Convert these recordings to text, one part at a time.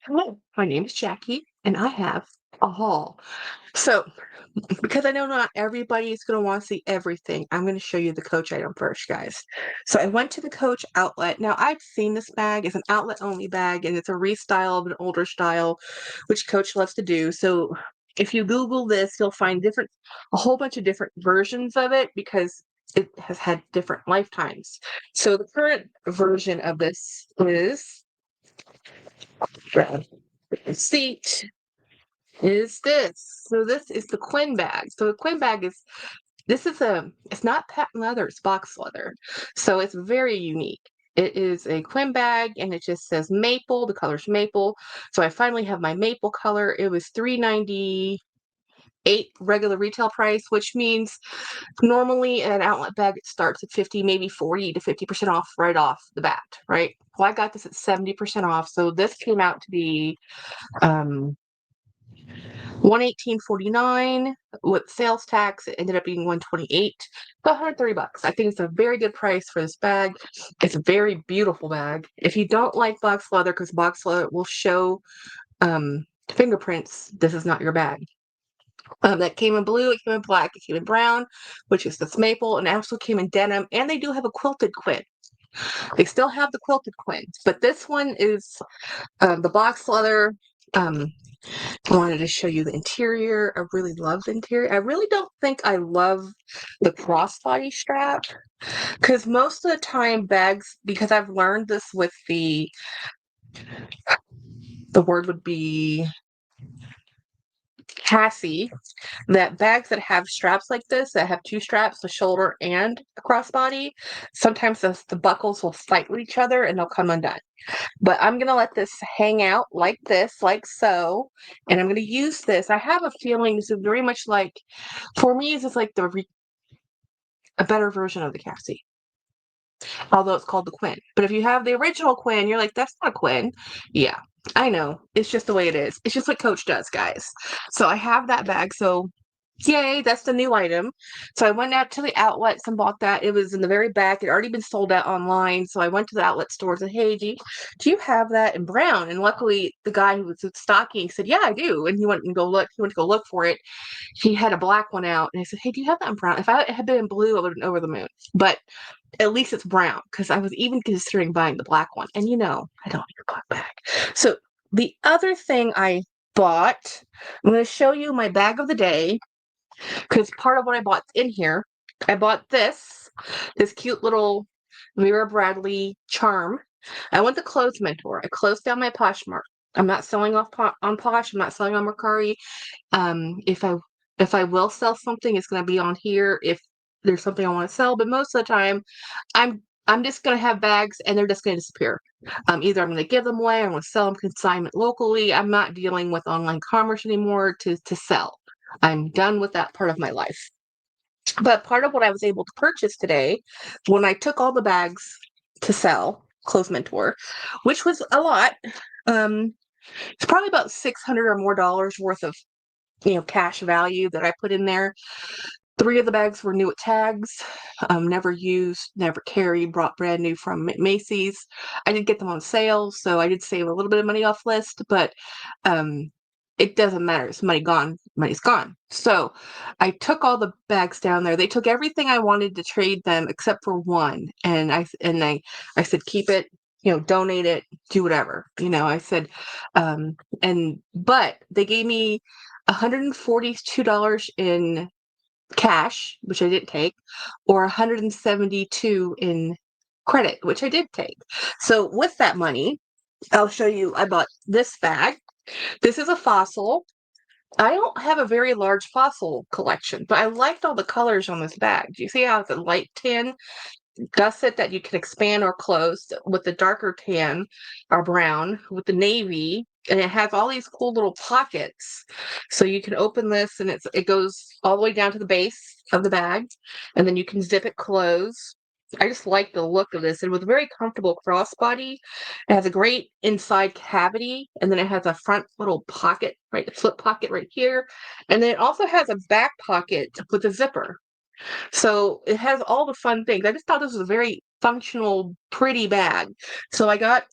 Hello, my name is Jackie, and I have a haul. So, because I know not everybody's going to want to see everything, I'm going to show you the Coach item first, guys. So, I went to the Coach outlet. Now, I've seen this bag. It's an outlet only bag, and it's a restyle of an older style, which Coach loves to do. So, if you Google this, you'll find a whole bunch of different versions of it because it has had different lifetimes. So, the current version of this is seat is this. So this is the Quinn bag. So the Quinn bag is it's not patent leather, it's box leather. So it's very unique. It is a Quinn bag and it just says maple. The color's maple. So I finally have my maple color. It was $3.98 regular retail price, which means normally in an outlet bag it starts at 50, maybe 40 to 50% off right off the bat, right? Well, I got this at 70% off. So this came out to be 118.49 with sales tax. It ended up being 128, so $130. I think it's a very good price for this bag. It's a very beautiful bag. If you don't like box leather, because box leather will show fingerprints, this is not your bag. That came in blue, it came in black, it came in brown, which is this maple, and it also came in denim, and they do have a quilted Quinn. They still have the quilted Quins, but this one is the box leather. I wanted to show you the interior. I really love the interior. I really don't think I love the crossbody strap because most of the time bags, because I've learned this with the word would be Cassie, that bags that have straps like this, that have two straps, the shoulder and the crossbody, sometimes the buckles will fight with each other and they'll come undone. But I'm going to let this hang out like this, like so, and I'm going to use this. I have a feeling this is very much like, for me, this is like a better version of the Cassie, although it's called the Quinn. But if you have the original Quinn, you're like, that's not a Quinn. Yeah, I know. It's just the way it is. It's just what Coach does, guys. So I have that bag. So yay, that's the new item. So I went out to the outlets and bought that. It was in the very back. It had already been sold out online. So I went to the outlet store and said, hey, do you have that in brown? And luckily the guy who was stocking said, yeah, I do. And he went to go look for it. He had a black one out. And I said, hey, do you have that in brown? If I had been in blue, I would have been over the moon. But at least it's brown because I was even considering buying the black one. And I don't need a black bag. So the other thing I bought, I'm going to show you my bag of the day because part of what I bought in here, I bought this cute little Vera Bradley charm. I went to Clothes Mentor. I closed down my Poshmark. I'm not selling on Posh. I'm not selling on Mercari. If I will sell something, it's going to be on here if there's something I want to sell. But most of the time, I'm just going to have bags and they're just going to disappear. Either I'm going to give them away, or I'm going to sell them consignment locally. I'm not dealing with online commerce anymore to sell. I'm done with that part of my life. But part of what I was able to purchase today, when I took all the bags to sell, Clothes Mentor, which was a lot, it's probably about $600 or more worth of cash value that I put in there. 3 of the bags were new at tags, never used, never carried, brought brand new from Macy's. I did get them on sale, so I did save a little bit of money off list, but it doesn't matter. It's money gone. Money's gone. So I took all the bags down there. They took everything I wanted to trade them except for one, and I said keep it, donate it, do whatever. I said, but they gave me $142 in cash, which I didn't take, or 172 in credit, which I did take. So with that money, I'll show you, I bought this bag. This is a fossil. I don't have a very large fossil collection, but I liked all the colors on this bag. Do you see how it's a light tan gusset that you can expand or close with the darker tan or brown with the navy, and it has all these cool little pockets, so you can open this and it goes all the way down to the base of the bag, and then you can zip it closed. I just like the look of this. It was a very comfortable crossbody. It has a great inside cavity, and then it has a front little pocket, right, a flip pocket right here, and then it also has a back pocket with a zipper. So it has all the fun things. I just thought this was a very functional, pretty bag. So I got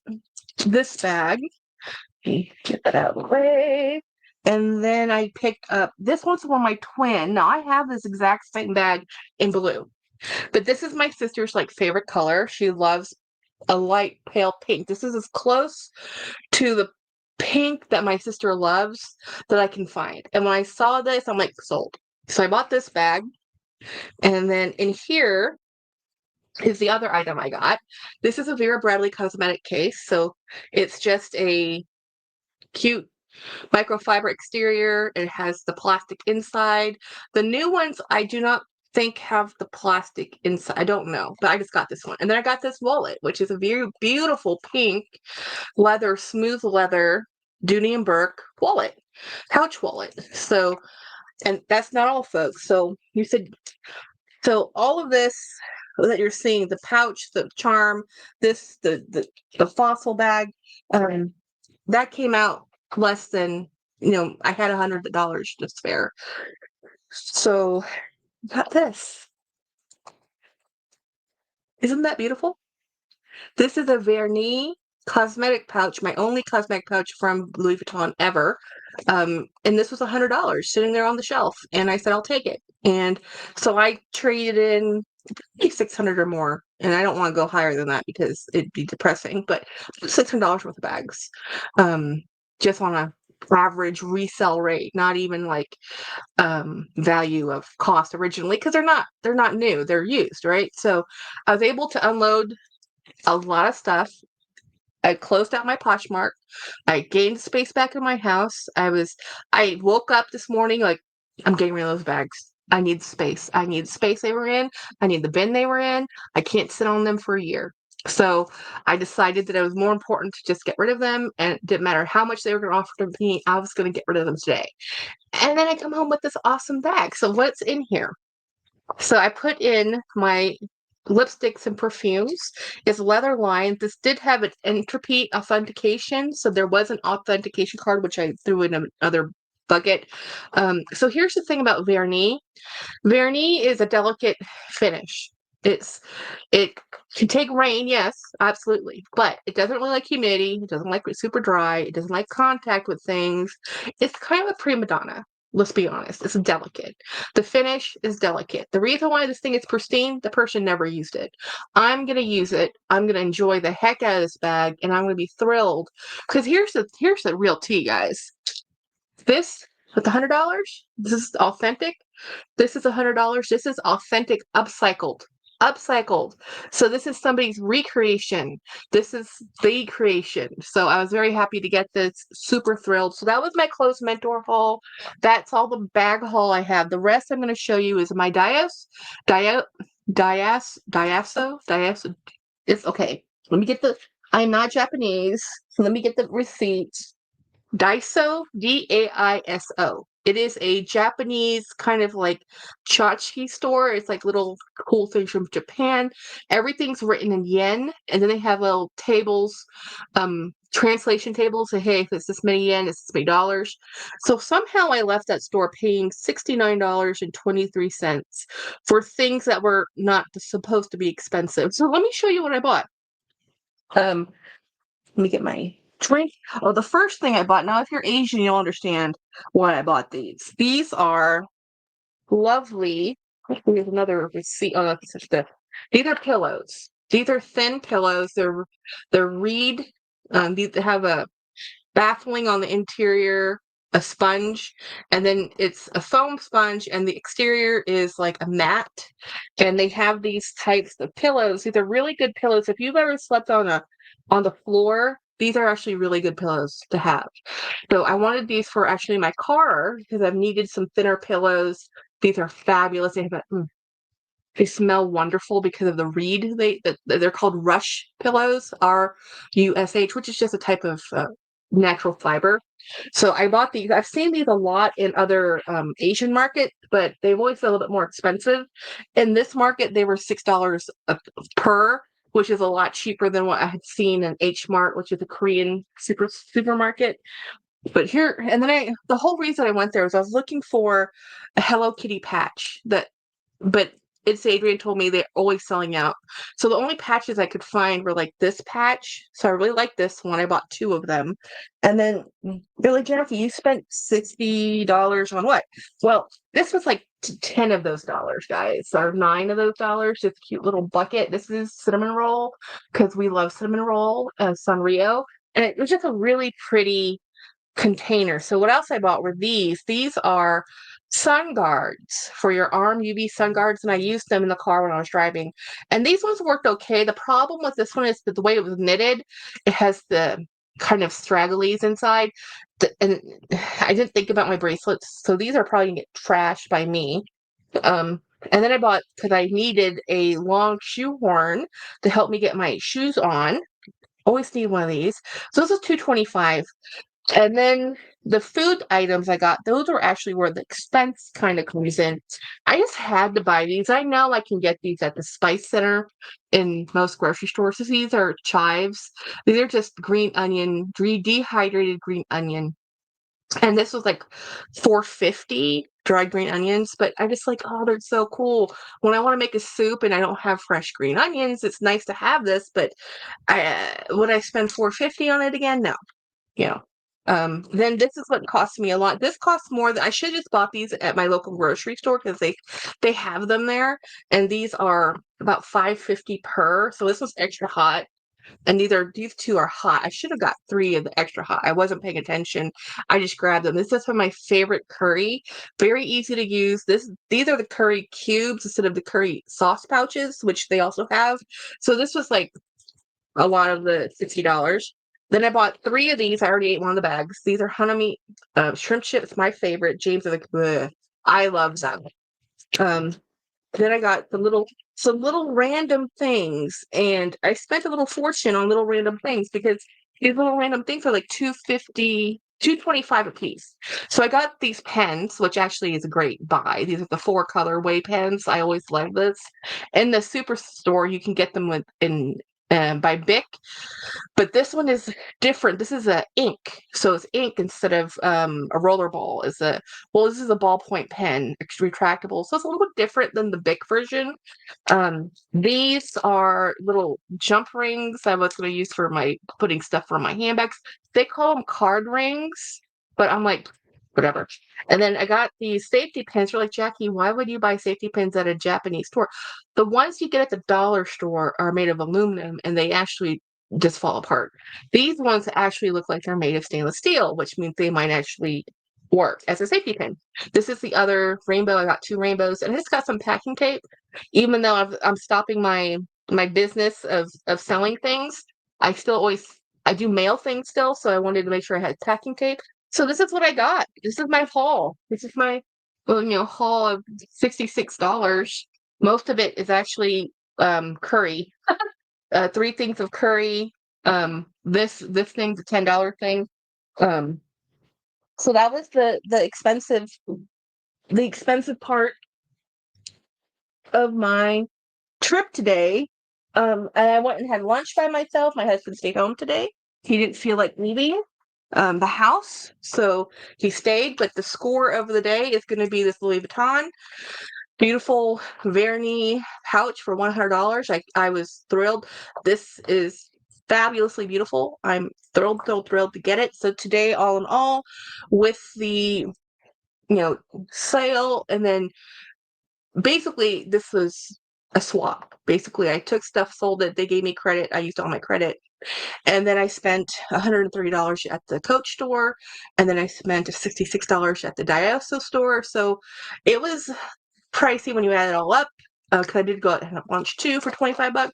this bag. Get that out of the way. And then I picked up, this one's for my twin. Now I have this exact same bag in blue, but this is my sister's like favorite color. She loves a light pale pink. This is as close to the pink that my sister loves that I can find. And when I saw this, I'm like, sold. So I bought this bag. And then in here is the other item I got. This is a Vera Bradley cosmetic case. So it's just a cute microfiber exterior. It has the plastic inside. The new ones I do not think have the plastic inside. I don't know, but I just got this one. And then I got this wallet, which is a very beautiful pink leather, smooth leather, Dooney and Burke wallet, pouch wallet. So, and that's not all, folks. So you said, so all of this that you're seeing, the pouch, the charm, this, the fossil bag, that came out less than, I had $100 to spare. So got this. Isn't that beautiful? This is a Vernis cosmetic pouch, my only cosmetic pouch from Louis Vuitton ever. And this was $100 sitting there on the shelf. And I said, I'll take it. And so I traded in 600 or more. And I don't want to go higher than that because it'd be depressing, but $600 worth of bags. Just on a average resale rate, not even like value of cost originally, because they're not new, they're used, right? So I was able to unload a lot of stuff. I closed out my Poshmark. I gained space back in my house. I woke up this morning like, I'm getting rid of those bags. I need space. I need the space they were in. I need the bin they were in. I can't sit on them for a year. So I decided that it was more important to just get rid of them, and it didn't matter how much they were going to offer to me. I was going to get rid of them today. And then I come home with this awesome bag. So what's in here? So I put in my lipsticks and perfumes. It's leather lined. This did have an Entropy authentication, so there was an authentication card, which I threw in another bucket. So here's the thing about Vernis. Vernis is a delicate finish. It can take rain, yes, absolutely, but it doesn't really like humidity. It doesn't like it super dry. It doesn't like contact with things. It's kind of a prima donna. Let's be honest. It's delicate. The finish is delicate. The reason why this thing is pristine, the person never used it. I'm gonna use it. I'm gonna enjoy the heck out of this bag, and I'm gonna be thrilled. Because here's the real tea, guys. This with $100, this is authentic. This is $100. This is authentic, upcycled. Upcycled. So this is somebody's recreation. This is the creation. So I was very happy to get this. Super thrilled. So that was my clothes mentor haul. That's all the bag haul I have. The rest I'm going to show you is my diaso. It's okay. Let me get the. I'm not Japanese. So let me get the receipt. Daiso, Daiso. It is a Japanese kind of like tchotchke store. It's like little cool things from Japan. Everything's written in yen, and then they have little tables, translation tables. Say, hey, if it's this many yen, it's this many dollars. So somehow I left that store paying $69.23 for things that were not supposed to be expensive. So let me show you what I bought. Let me get my drink. Oh, the first thing I bought. Now, if you're Asian, you'll understand why I bought these. These are lovely. Here's another receipt. Oh, that's just these are pillows. These are thin pillows. They're reed. These have a baffling on the interior, a sponge, and then it's a foam sponge, and the exterior is like a mat. And they have these types of pillows. These are really good pillows. If you've ever slept on the floor, these are actually really good pillows to have. So I wanted these for actually my car because I've needed some thinner pillows. These are fabulous. They smell wonderful because of the reed. They're called Rush pillows, RUSH, which is just a type of natural fiber. So I bought these. I've seen these a lot in other Asian markets, but they've always been a little bit more expensive. In this market, they were $6 per, which is a lot cheaper than what I had seen in H Mart, which is a Korean supermarket. But here, and then the whole reason I went there was I was looking for a Hello Kitty patch but It's Adrian told me they're always selling out. So the only patches I could find were like this patch. So I really like this one. I bought 2 of them. And then Billy Jackie, you spent $60 on what? Well, this was like 10 of those dollars, guys, or 9 of those dollars. This cute little bucket. This is cinnamon roll because we love cinnamon roll, Sanrio. And it was just a really pretty container. So what else I bought were these. These are sun guards for your arm, UV sun guards, and I used them in the car when I was driving. And these ones worked okay. The problem with this one is that the way it was knitted, it has the kind of stragglies inside. And I didn't think about my bracelets, so these are probably gonna get trashed by me. Um, and then I bought, because I needed a long shoehorn to help me get my shoes on. Always need one of these. So this is $2.25. And then the food items I got, those were actually where the expense kind of comes in. I just had to buy these. I know I can get these at the Spice Center in most grocery stores. So these are chives. These are just green onion, dehydrated green onion. And this was like $4.50 dried green onions, but I just like, oh, they're so cool. When I want to make a soup and I don't have fresh green onions, it's nice to have this, but would I spend $4.50 on it again? No. You know. Then this is what cost me a lot. This costs more than I should have just bought these at my local grocery store because they have them there, and these are about $5.50 per. So this was extra hot, and these 2 are hot. I should have got 3 of the extra hot. I wasn't paying attention. I just grabbed them. This is from my favorite curry. Very easy to use. These are the curry cubes instead of the curry sauce pouches, which they also have. So this was like a lot of the $60. Then I bought 3 of these. I already ate one of the bags. These are hanami shrimp chips, my favorite. James is like, "Bleh." I love them. Um, then I got some little random things, and I spent a little fortune on little random things because these little random things are like 2.50, 2.25 a piece. So I got these pens, which actually is a great buy. These are the 4-color way pens. I always love this. In the superstore, you can get them by Bic, but this one is different. This is a ink, so it's ink instead of a roller ball. This is a ballpoint pen, it's retractable, so it's a little bit different than the Bic version. These are little jump rings I was going to use for my putting stuff for my handbags. They call them card rings, but I'm like, whatever. And then I got these safety pins. You're like, Jackie, why would you buy safety pins at a Japanese store? The ones you get at the dollar store are made of aluminum, and they actually just fall apart. These ones actually look like they're made of stainless steel, which means they might actually work as a safety pin. This is the other rainbow. I got 2 rainbows, and it's got some packing tape. Even though I'm stopping my business of selling things, I do mail things still, so I wanted to make sure I had packing tape. So this is what I got. This is my haul. This is my haul of $66. Most of it is actually curry. 3 things of curry. This thing's a $10 thing. Um, so that was the expensive part of my trip today. And I went and had lunch by myself. My husband stayed home today. He didn't feel like leaving the house, so he stayed. But the score of the day is going to be this Louis Vuitton beautiful Vernis pouch for $100. I was thrilled. This is fabulously beautiful. I'm thrilled to get it. So today, all in all, with the sale, and then basically this was a swap. Basically, I took stuff, sold it, they gave me credit, I used all my credit, and then I spent $130 at the Coach store, and then I spent $66 at the Diaso store. So it was pricey when you add it all up, because I did go out and have lunch too for $25.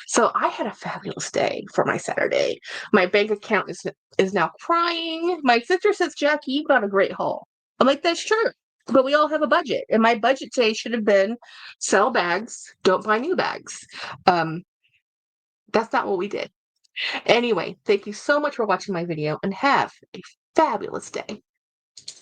So I had a fabulous day for my Saturday. My bank account is now crying. My sister says, Jackie, you got a great haul. I'm like, that's true. But we all have a budget. And my budget today should have been sell bags, don't buy new bags. Um, that's not what we did. Anyway, thank you so much for watching my video, and have a fabulous day.